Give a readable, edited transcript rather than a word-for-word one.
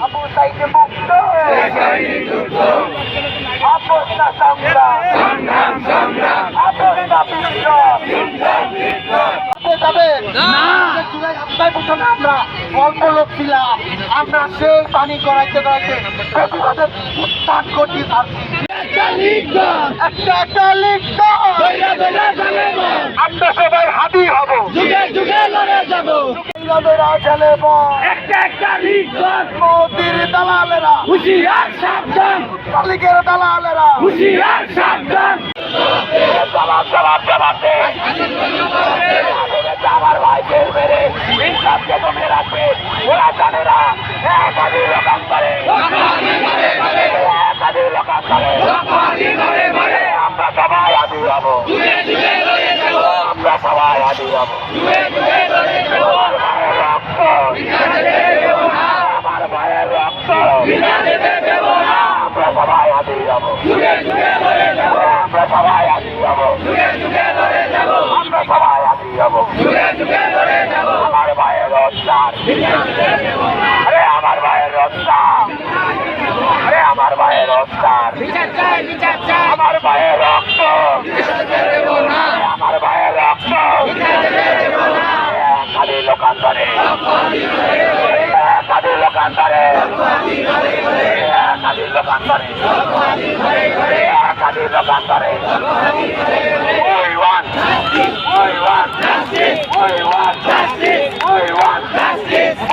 আবু সাইদ মুক্ত আপোষ না সংগ্রাম আপোষ না বিপ্লব জুলাই হত্যায় প্রথমে আমরা অল্প লোক ছিলাম, আমরা সেই পানি করাইতে করাইতে প্রতিবাদের স্টার্ট করতে পারছি। আমরা সবাই হাবি হব, মোদির দালালেরা হুঁশিয়ার সাবধান, মালিকের দালালেরা হুঁশিয়ার সাবধান। আমার ভাইকে মেরে ইনসাফকে দমে রাখবে ওরা জানে না। একাধিক লোকান্তরে আমরা সবাই আদি হব, আমরা সবাই আদি হব। আমার ভাইয়ের রক্ত আমরা সবাই আদি হব, আমরা সবাই আদি হব, আমরা সবাই আদি হব। আমার ভাইয়ের রক্তার, আরে আমার ভাইয়ের রক্তার, আরে আমার ভাইয়ের রক্তার, আমার ভাইয়ের রক্ত, আমার ভাইয়ের রক্ত খালি লোকান্তরে, খালি লোকান্তরে, খালি লোকান্তরে, খালি লোকান্তরে। We want justice. We want justice. We want justice.